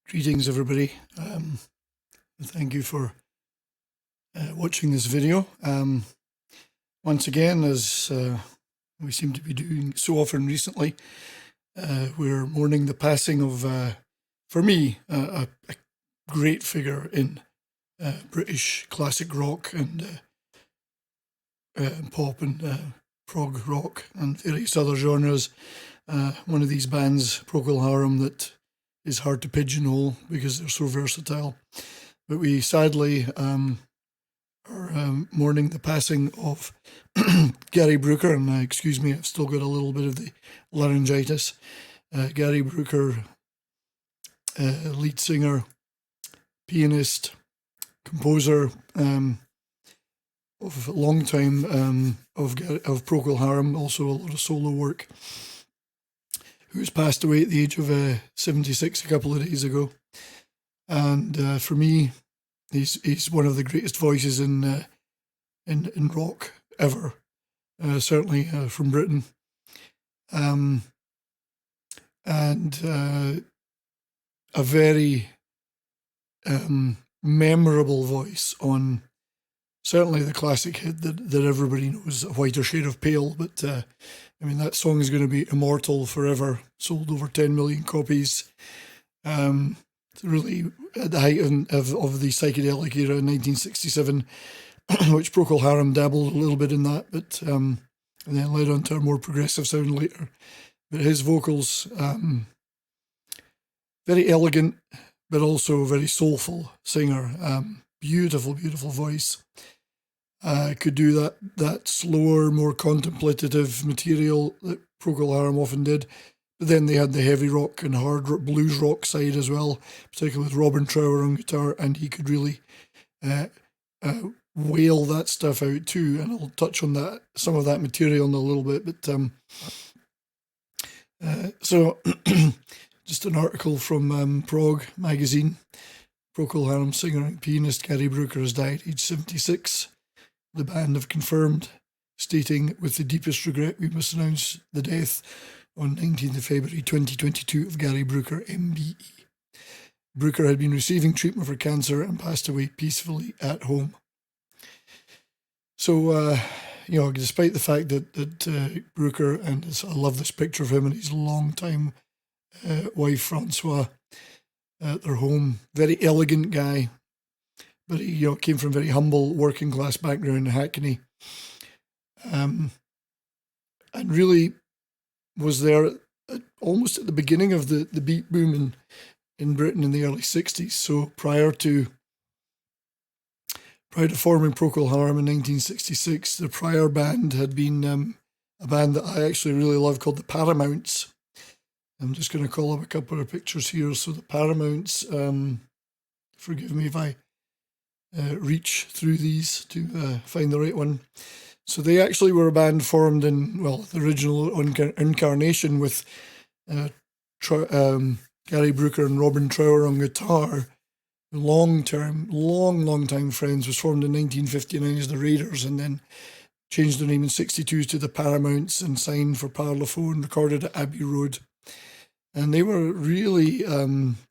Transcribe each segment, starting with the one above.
Greetings, everybody. Thank you for watching this video. Once again, as we seem to be doing so often recently, we're mourning the passing of, for me, a great figure in British classic rock and pop and prog rock and various other genres. One of these bands, Procul Harum, that is hard to pigeonhole because they're so versatile. But we sadly are mourning the passing of Gary Brooker, and excuse me, I've still got a little bit of the laryngitis. Gary Brooker, lead singer, pianist, composer of a long time of Procul Harum, also a lot of solo work, who's passed away at the age of 76 a couple of days ago. And for me, he's one of the greatest voices in rock ever, certainly from Britain. And a very memorable voice on certainly the classic hit that everybody knows, A Whiter Shade of Pale. But I mean, that song is going to be immortal forever. Sold over 10 million copies. It's really at the height of the psychedelic era in 1967, which Procul Harum dabbled a little bit in that, but and then led on to a more progressive sound later. But his vocals, very elegant, but also very soulful singer. Beautiful, beautiful voice. Could do that slower, more contemplative material that Procul Harum often did. But then they had the heavy rock and hard rock, blues rock side as well, particularly with Robin Trower on guitar, and he could really wail that stuff out too. And I'll touch on that, some of that material in a little bit. But so just an article from Prog magazine. Procul Harum singer and pianist Gary Brooker has died aged 76. The band have confirmed, stating, "With the deepest regret, we must announce the death on 19th of February 2022 of Gary Brooker, MBE. Brooker had been receiving treatment for cancer and passed away peacefully at home." So, despite the fact that Brooker, and I love this picture of him and his long-time wife, Francois, at their home, very elegant guy, but he came from a very humble working class background in Hackney, and really was there almost at the beginning of the beat boom in Britain in the early 60s. So prior to forming Procul Harum in 1966, the prior band had been a band that I actually really love called the Paramounts. I'm just going to call up a couple of pictures here. So the Paramounts, forgive me if I reach through these to find the right one. So they actually were a band formed in, the original incarnation with Gary Brooker and Robin Trower on guitar. Long time friends, was formed in 1959 as the Raiders, and then changed their name in 62 to the Paramounts and signed for Parlophone, recorded at Abbey Road. And they were really a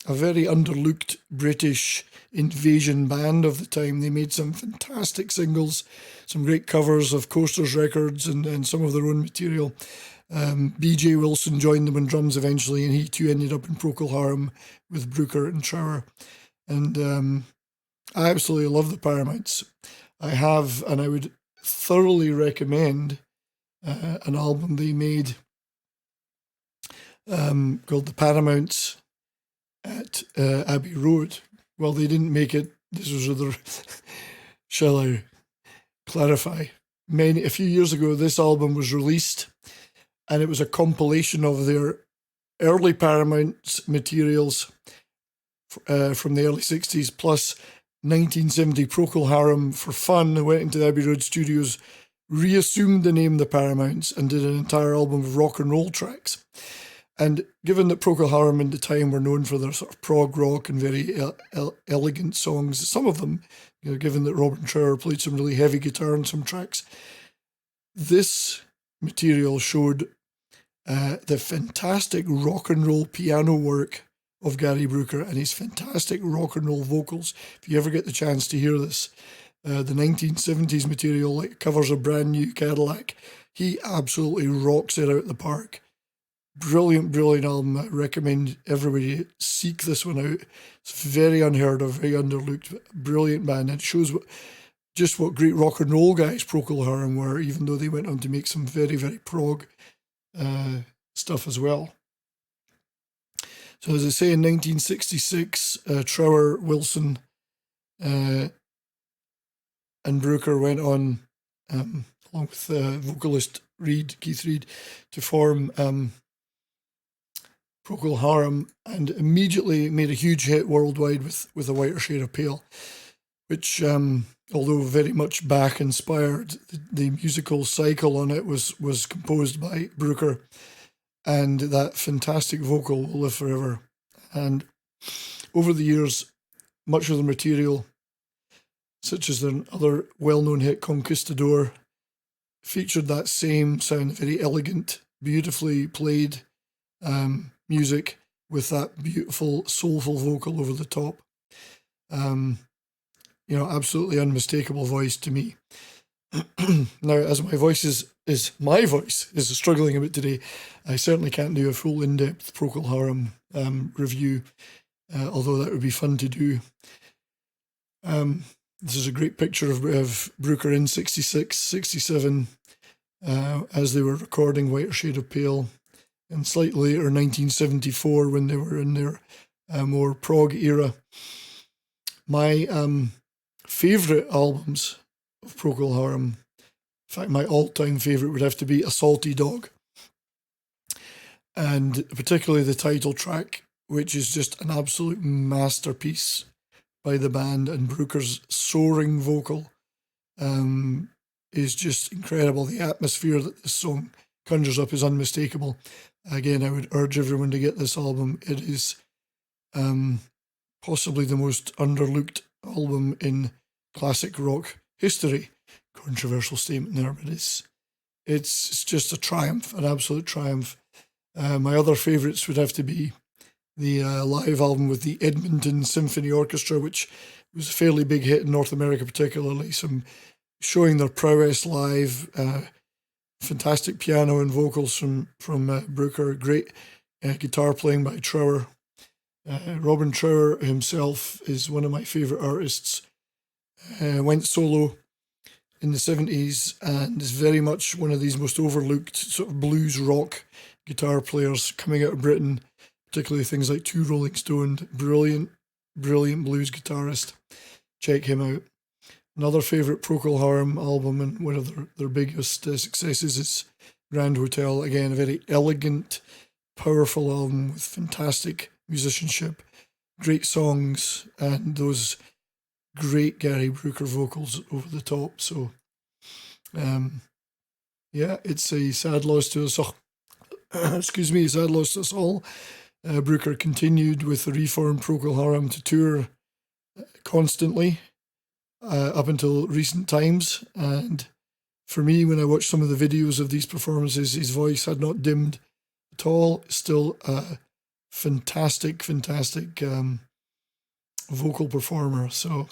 very underlooked British invasion band of the time. They made some fantastic singles, some great covers of Coasters records and some of their own material. B.J. Wilson joined them on drums eventually, and he too ended up in Procul Harum with Brooker and Trower. And I absolutely love the Paramounts. I have, and I would thoroughly recommend an album they made called The Paramounts at Abbey Road. Well, they didn't make it. This was rather, shall I clarify? A few years ago, this album was released, and it was a compilation of their early Paramounts materials from the early 60s, plus 1970 Procul Harum for fun. They went into the Abbey Road studios, reassumed the name The Paramounts, and did an entire album of rock and roll tracks. And given that Procul Harum at the time were known for their sort of prog rock and very elegant songs, some of them, given that Robin Trower played some really heavy guitar on some tracks, this material showed the fantastic rock and roll piano work of Gary Brooker and his fantastic rock and roll vocals. If you ever get the chance to hear this, the 1970s material, like covers a Brand New Cadillac, he absolutely rocks it out the park. Brilliant, brilliant album. I recommend everybody seek this one out. It's very unheard of, very underlooked, brilliant band. And it shows just what great rock and roll guys Procul Harum were, even though they went on to make some very, very prog stuff as well. So as I say, in 1966, Trower, Wilson and Brooker went on, along with vocalist Keith Reid, to form Procul Harum, and immediately made a huge hit worldwide with A Whiter Shade of Pale, which, although very much Bach inspired, the musical cycle on it was composed by Brooker, and that fantastic vocal will live forever. And over the years, much of the material, such as their other well-known hit Conquistador, featured that same sound, very elegant, beautifully played music with that beautiful soulful vocal over the top. Absolutely unmistakable voice to me. Now, as my voice is struggling a bit today, I certainly can't do a full in-depth Procul Harum review, although that would be fun to do. This is a great picture of Brooker in 66, 67, as they were recording Whiter Shade of Pale, and slightly later, 1974, when they were in their more prog era. My favourite albums of Procul Harum, in fact, my all-time favourite would have to be A Salty Dog, and particularly the title track, which is just an absolute masterpiece by the band, and Brooker's soaring vocal is just incredible. The atmosphere that this song conjures up is unmistakable. Again, I would urge everyone to get this album. It is possibly the most underlooked album in classic rock history. Controversial statement there, but it's just a triumph, an absolute triumph. My other favourites would have to be the live album with the Edmonton Symphony Orchestra, which was a fairly big hit in North America, particularly. Some showing their prowess live. Fantastic piano and vocals from Brooker. Great guitar playing by Trower. Robin Trower himself is one of my favourite artists. Went solo in the 70s and is very much one of these most overlooked sort of blues rock guitar players coming out of Britain, particularly things like Two Rolling Stones. Brilliant, brilliant blues guitarist. Check him out. Another favourite Procul Harum album, and one of their biggest successes, is Grand Hotel. Again, a very elegant, powerful album with fantastic musicianship, great songs, and those great Gary Brooker vocals over the top. So, it's a sad loss to us all. Excuse me, sad loss to us all. Brooker continued with the reformed Procul Harum to tour constantly up until recent times, and for me, when I watched some of the videos of these performances, his voice had not dimmed at all. Still a fantastic vocal performer. So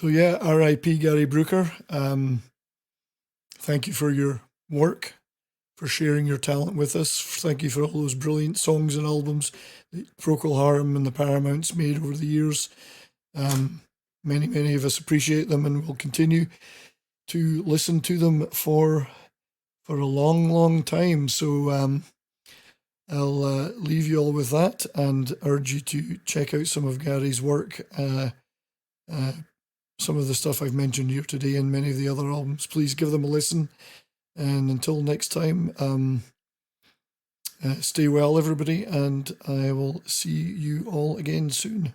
yeah, R.I.P. Gary Brooker. Thank you for your work, for sharing your talent with us. Thank you for all those brilliant songs and albums that Procul Harum and the Paramounts made over the years. Many of us appreciate them and will continue to listen to them for a long time. So I'll leave you all with that and urge you to check out some of Gary's work, some of the stuff I've mentioned here today and many of the other albums. Please give them a listen. And until next time, stay well, everybody, and I will see you all again soon.